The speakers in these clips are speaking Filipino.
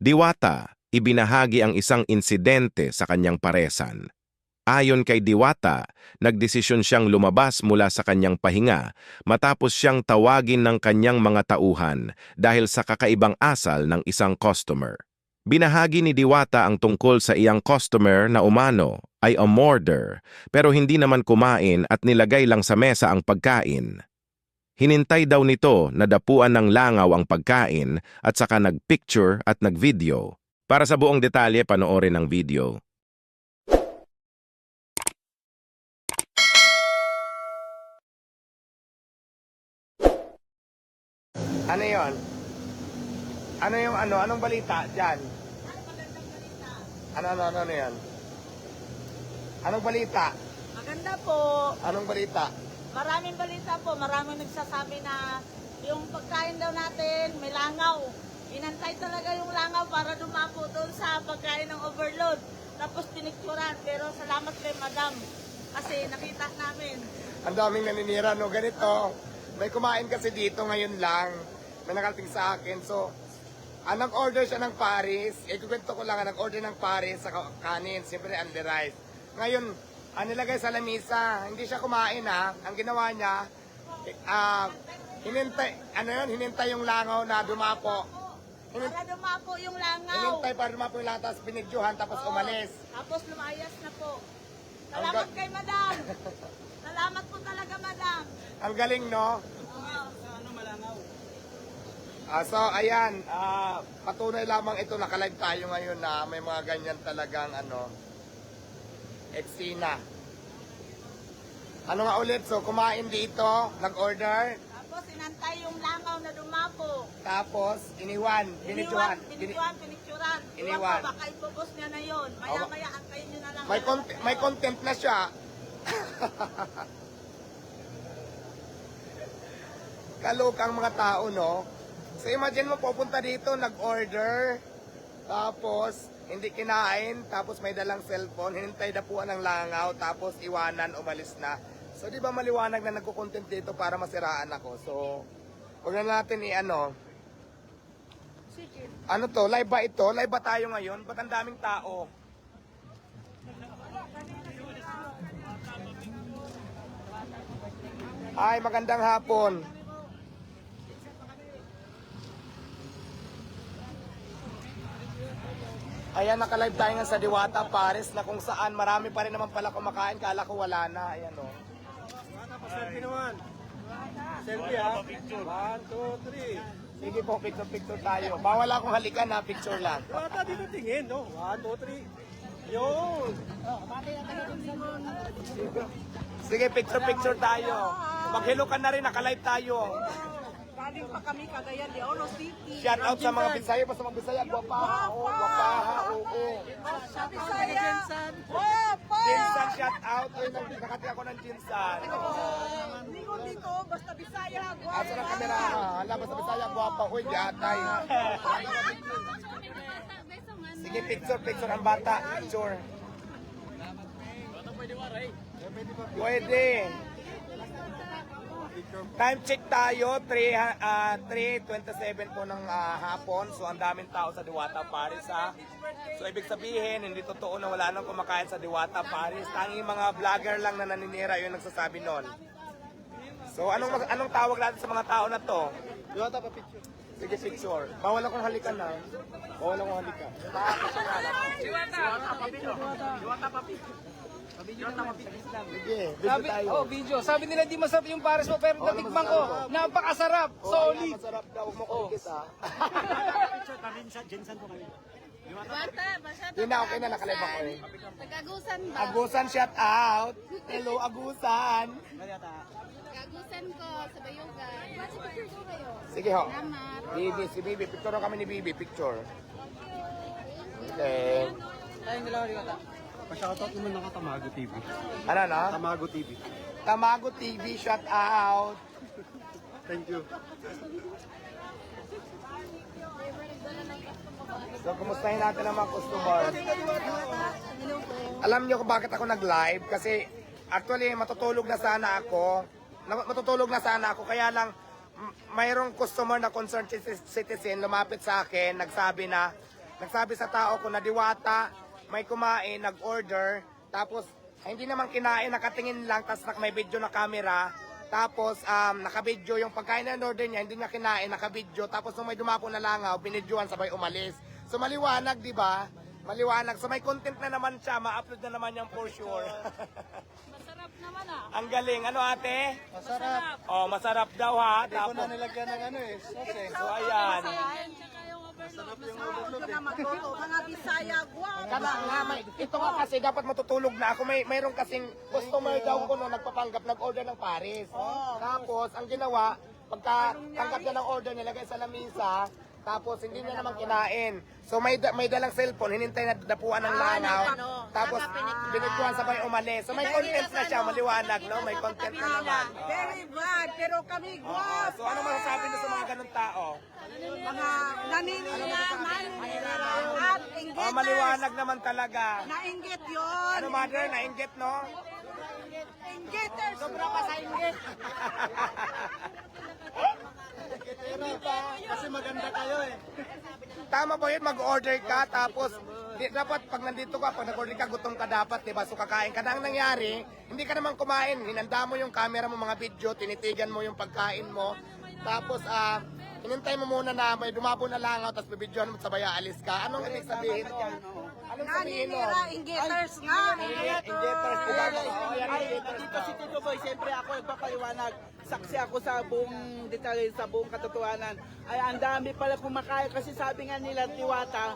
Diwata, ibinahagi ang isang insidente sa kanyang paresan. Ayon kay Diwata, nagdesisyon siyang lumabas mula sa kanyang pahinga matapos siyang tawagin ng kanyang mga tauhan dahil sa kakaibang asal ng isang customer. Binahagi ni Diwata ang tungkol sa iyang customer na umano ay a hoarder pero hindi naman kumain at nilagay lang sa mesa ang pagkain. Hinintay daw nito na dapuan ng langaw ang pagkain at saka nagpicture at nagvideo. Para sa buong detalye, panoorin ang video. Ano yon? Ano yung ano? Anong balita dyan? Ano yan? Anong balita? Maganda po. Anong balita? Maraming balita po. Maraming nagsasabi na yung pagkain daw natin may langaw. Inantay talaga yung langaw para dumapo doon sa pagkain ng overload. Tapos tinikturan. Pero salamat kay madam. Kasi nakita namin. Ang daming naninira, no? Ganito. May kumain kasi dito ngayon lang. May nakarating sa akin. So, nag-order siya ng Paris. Ikukwento ko lang, nag-order ng Paris sa kanin. Siyempre, under rice. Ngayon, nilagay sa lamisa. Hindi siya kumain, ha. Ang ginawa niya, hinintay yung langaw na dumapo. Para dumapo yung langaw. Hinintay para dumapo yung langaw, tapos pinidyohan, tapos umalis. Tapos lumayas na po. Salamat kay madam. Salamat po talaga, madam. Ang galing, no? So, ayan, patunay lamang ito, nakalive tayo ngayon na may mga ganyan talagang, eksena. Ano nga ulit? So, kumain dito, nag-order, Tapos inantay yung langaw na dumapo. tapos iniwan, binidyohan. Pinicturan. Iniwan. Iwan ko, baka ibubos niya na yun. Maya-maya, antayin nyo na lang. May content na siya. Kalokang mga tao, no? So imagine mo, pupunta dito, nag-order, tapos hindi kinain, tapos may dalang cellphone, hinintay dapuan ng langaw, tapos iwanan, umalis na. So di ba maliwanag na nagko-content dito para masiraan ako? So, huwag na natin Ano to? Live ba ito? Live ba tayo ngayon? Ba't ang daming tao? Ay, magandang hapon. Ayan, naka-live tayo nga sa Diwata, Paris, na kung saan marami pa rin naman pala kumakain. Kala ko wala na. Ayan, o. Diwata pa, selfie naman. Selfie, ha? 1, 2, 3. Sige po, picture tayo. Bawal akong halikan, ha? Picture lang. Diwata, dito tingin, no? 1, 2, 3. Yun. Sige, picture tayo. Mag-hello ka na rin, naka-live tayo. Galing pa kami Cagayan de Oro City. Shout out sa mga Bisaya, pa sa mga Bisaya. Guwapaha, oo. Sa Bisaya. Wapa! Jinsan, shout out. Ay, nakati ako ng Jinsan. Dito, basta Bisaya. Asa ng kamera, ha? Hala, basta Bisaya, guwapa. Uy, diatay. Sige, picture ang bata. Picture. Pwede. Time check tayo, 3:27 po ng hapon. So, ang daming tao sa Diwata, Paris, ha? So, ibig sabihin, hindi totoo na wala nang kumakain sa Diwata, Paris. Tanging mga vlogger lang na naninira yung nagsasabi nun. So, anong tawag natin sa mga tao na to? Diwata pa, picture. Sige, picture. Bawal akong halikan, ha? Bawal akong halikan. Sige, video tayo. Video. Sabi nila di masarap yung Paris mo, pero natikman ko. Napakasarap. Solid. Masarap daw, huwag mo kulikit, ha? Bata, masyado. Yun na, okay na, nakalive ako, eh. Tagagusan ba? Agusan, shout out. Hello, Agusan. Tagagusan ko sa Bayugan. Basta picture ko kayo. Sige ho. Salamat. Bibi, si Bibi. Picture kami ni Bibi. Picture. Okay. Tayong dalawa di ba? Pa-shoutout naman ng Tamago TV. Ano na? Tamago TV. Tamago TV, shout out. Thank you. So, kumustahin natin ang mga customer. Alam niyo kung bakit ako nag-live? Kasi, actually, matutulog na sana ako. Kaya lang, mayroong customer na concerned citizen lumapit sa akin, nagsabi na nagsabi sa tao ko na Diwata, may kumain, nag-order, tapos hindi naman kinain, nakatingin lang, tapos may video na camera, tapos nakabidyo yung pagkain na order niya, hindi niya kinain, nakabidyo, tapos nung may dumapo na langaw, binidyoan sabay umalis. So maliwanag, di ba? Maliwanag. So may content na naman siya, ma-upload na naman yan for sure. Masarap naman ah. Ang galing. Ano ate? Masarap. Oh, masarap daw ha. Hindi ko na Tapos, nilagyan ng ano eh. Sauce eh. so ayan. Ayan, tsaka yung overload. Masarap eh. na magluto. Mga Bisaya, guwapo. Kana nga, ito nga kasi dapat matutulog na ako. Mayroon kasing customer daw ko no, nagpapanggap, nag-order ng Paris. Tapos, ang ginawa, pagka tanggap niya ng order, nilagay sa lamisa, tapos hindi niya naman kinain. So may dalang cellphone, hinintay na dapuan ng langaw. Tapos binigyan sabay umalis. So may content na siya, maliwanag, no? May content na naman. Very bad, pero kami Oo. guwap. So ano masasabi niyo sa mga ganung tao? Mga naninilaman at inggiters. Oh, maliwanag naman talaga. Nainggit yun. Ano mother, nainggit, no? Inggiters. Sobra pa sa inggit. Kasi maganda kayo eh. Tama ba yun, mag-order ka, tapos dapat pag nandito ka, pag nag-order ka, gutom ka dapat, diba? So kakain ka na. Ang nangyari, hindi ka naman kumain. Hinanda mo yung camera mo, mga video, tinitigan mo yung pagkain mo. Tapos, hinintay mo muna na may dumapo na langaw, tapos bibidyoan mo, sabay aalis ka. Anong ibig sabihin nun? Anong sabihin nun? Naninira, inggiters nga. Ingators, diba? Oo, yan, Ay, ingators dito na. si Tito Boy, siyempre ako nagpapaliwanag. Saksi ako sa buong detalye, sa buong katotohanan. Ay, ang dami pala kumakain kasi sabi nga nila, Diwata,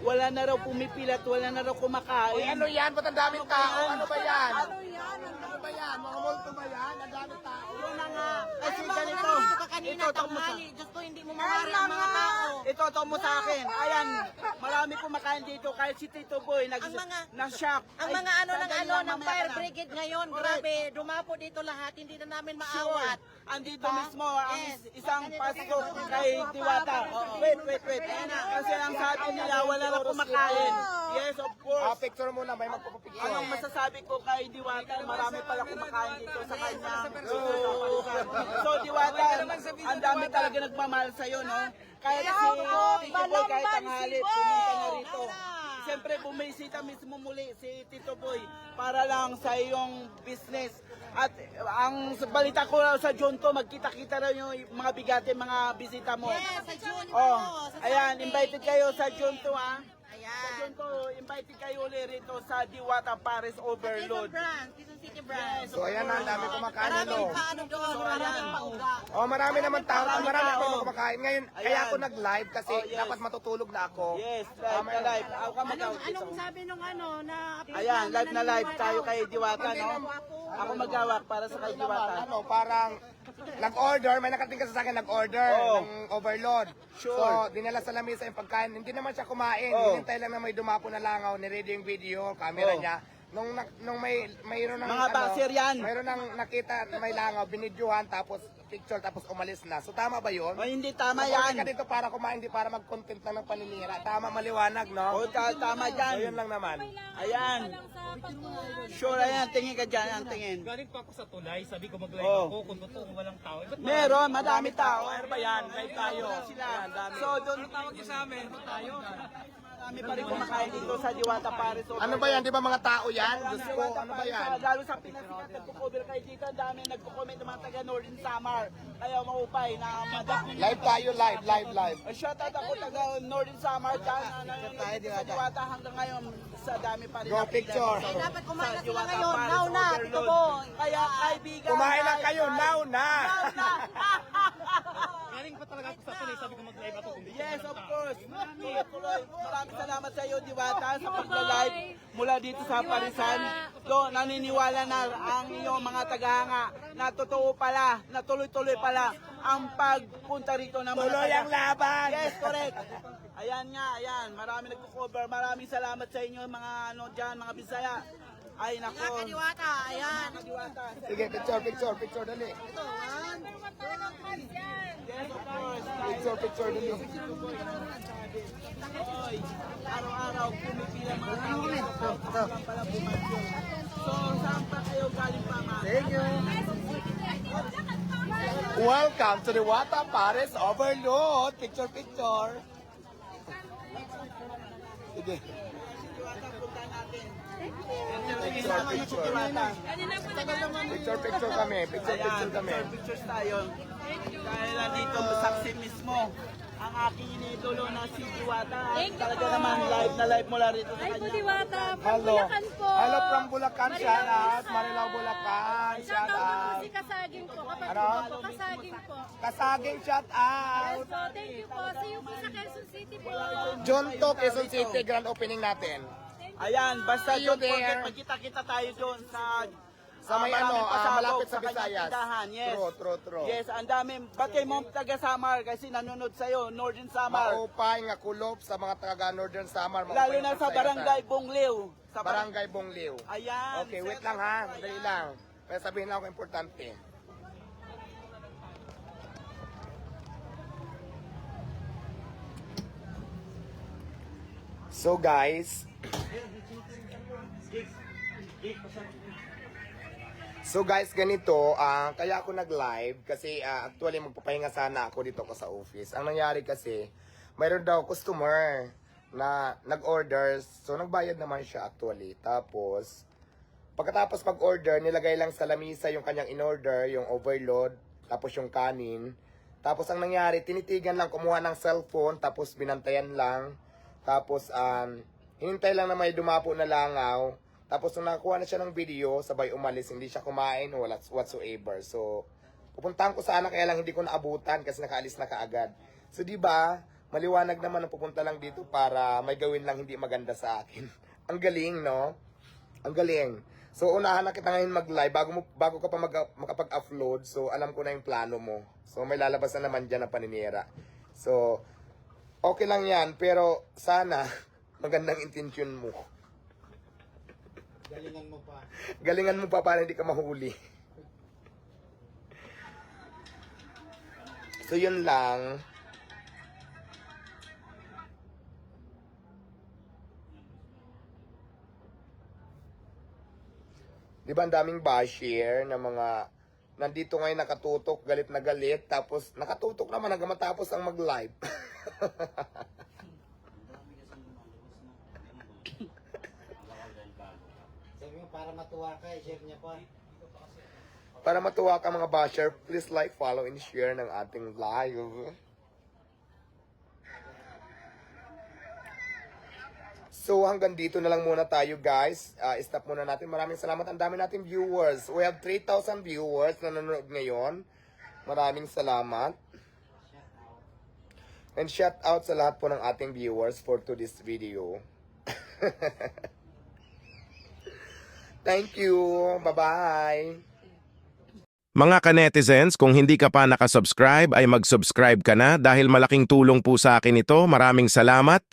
wala na raw pumipilat, wala na raw Uy, kumakain. ano yan? Ba't ang daming tao? Ano ba yan? Ano yan? Ano ba yan? Mga multo ba yan? Ang daming tao. Yun na nga. Kasi ganito, itotok mo sa... Diyos ko, hindi mo mawari ang mga tao. Itotok mo sa akin. Ayan, marami kumakain dito. Kahit si Tito Boy, na-shock. Ang mga ng fire brigade ngayon, grabe, dumapo dito lahat, hindi na namin maawat. Andito mismo ang isang pasto kay Diwata. Wait. Kasi ang sabi nila, wala na kumakain. Yes, of course. Picture muna, may magpapapicture. Anong masasabi ko kay Diwata? Marami pala kumakain dito sa kanya. So Diwata, ang dami talaga nagmamahal sa'yo, no? Kahit si Tito Boy, kahit tanghali, pumunta na rito. Siyempre, bumisita mismo muli si Tito Boy para lang sa iyong business. At ang balita ko sa Junto, magkita-kita na yung mga bigate, mga bisita mo. Yes, sa June Oh, po, sa ayan, Sunday. invited kayo sa Junto, ha? Sa Ayan. Junto, invited kayo ulit rito sa Diwata Paris Overload. Quezon City branch. So ayan na, ang dami kumakain. Maraming No? paano doon, maraming pauga. Oh, marami naman tao. Marami Marami tao. ako kumakain. Ngayon, kaya Ayan. ako nag-live kasi Oh, yes. dapat matutulog na ako. Yes, live na live. Ako ka mag-out dito. sabi nung na Ayan, live na live tayo kay Diwata, no? Ako mag-awak para sa kay Diwata. Ano, parang nag-order, may nakating kasi sa akin nag-order Oh. ng overload. Sure. So, dinala sa lamisa yung pagkain. Hindi naman siya kumain. Oh. Hinintay lang na may dumapo na langaw, ni-ready yung video, camera Oh. niya. Nung mayroon ng Mga basher yan. Mayroon ng nakita may langaw, binidyohan, tapos picture, tapos umalis na. So tama ba yun? O hindi tama Nag-order yan. ka dito para kumain, hindi para mag-content lang ng paninira. Tama, maliwanag, no? O tama So, dyan. yun lang naman. Ayan. Sure, ayan. Tingin ka dyan. Ang tingin. Galing pa ako sa tulay, sabi ko mag-live Oh. ako kung totoo walang tao. Eh, ba't Meron, madami tao. Ano ba yan? Live tayo. Sila. Ayan, dami. So, doon tawag niyo sa amin. Marami pa rin kumakain dito sa Diwata Paris. Ano ba yan? Di ba mga tao yan? Diyos ko, ano ba yan? Lalo sa pinasikat, nagpo-cover kayo dito. Ang dami nagpo-comment ng mga taga Northern Samar. Kaya maupay na madami. Live tayo, live. Shoutout ako taga Northern Samar dyan. Sa Diwata hanggang ngayon sa dami pa rin. Go, na picture. pila dito dapat kumain na sa sila Diwata ngayon. Paris Now na, Tito Overload. Boy. Kaya kaibigan. Kumain lang kayo, now na! galing pa talaga ako sa tulay, sabi ko mag-live ako kung Yes, of course. Tuloy. Maraming salamat sa iyo, Diwata, sa pagla-live mula dito sa Parisan. Do, naniniwala na ang iyong mga tagahanga na totoo pala, na tuloy-tuloy pala ang pagpunta rito ng mga Tuloy ang laban! Yes, correct. Ayan nga, ayan. Marami nagko-cover. Maraming salamat sa inyo, mga ano dyan, mga Bisaya. Ay, nako. Diwata, ayan. Diwata. Sige, picture, dali. Yes, of course. Picture, dali. Oy, araw-araw pumipila mga tao pala bumadyo. So, saan pa kayo galing pa, ma? Thank you. Welcome to the Diwata Paris Overload. Picture. sige. Diwata, punta natin. Picture kami. Picture kami. Pictures tayo. Dahil nandito saksi mismo ang aking inidolo na si Diwata. Talaga naman live na live mula rito sa kanya. Diwata, Hello. Hello from Bulacan. Shout out. Marilao Bulacan. Shout out. Kasaging po. Kapag Ano? po, kasaging po. Kasaging shout out. So, thank you po. See you po sa Quezon City po. John to Quezon City. Grand opening natin. Ayan, basta See you don't forget, there. magkita-kita tayo doon Sa may maraming pasabog malapit sa kanyang Visayas. tindahan. Yes. True. Yes, ang dami. Ba't kayo mo taga Samar kasi nanonood sa'yo, Northern Samar. Maupay nga kulop sa mga taga Northern Samar. maupay Lalo nga na sa Visayas, Barangay Bongliw. Sa Barangay Bongliw. Ayan. Okay, wait lang ha. Dali lang. Kaya sabihin lang ako importante. So guys, ganito, kaya ako nag-live kasi actually magpapahinga sana ako dito ko sa office. Ang nangyari kasi, mayroon daw customer na nag-order, so nagbayad naman siya actually. Tapos, pagkatapos mag-order, nilagay lang sa lamisa yung kanyang in-order, yung overload, tapos yung kanin. Tapos ang nangyari, tinitigan lang, kumuha ng cellphone, tapos binantayan lang. Tapos, hinintay lang na may dumapo na langaw. Tapos, nung nakuha na siya ng video, sabay umalis, hindi siya kumain o whatsoever. So, pupuntahan ko sana, kaya lang hindi ko naabutan kasi nakaalis na kaagad. So, di ba maliwanag naman ang pupunta lang dito para may gawin lang hindi maganda sa akin. Ang galing, no? Ang galing. So, unahan na kita ngayon mag-live bago ka pa makapag-upload. So, alam ko na yung plano mo. So, may lalabas na naman dyan na paninira. So, okay lang yan, pero sana magandang intensyon mo. Galingan mo pa para hindi ka mahuli. So yun lang. Di ba ang daming basher na mga nandito ngayon nakatutok, galit na galit, tapos nakatutok naman hanggang matapos ang mag-live. Para matuwa ka, share niya pa. Para matuwa ka mga basher, please like, follow, and share ng ating live. So hanggang dito na lang muna tayo guys. Stop muna natin. Maraming salamat. Ang dami nating viewers. We have 3,000 viewers na nanonood ngayon. Maraming salamat. And shout out sa lahat po ng ating viewers for today's video. Thank you. Bye-bye. Mga ka-netizens, kung hindi ka pa nakasubscribe ay mag-subscribe ka na dahil malaking tulong po sa akin ito. Maraming salamat.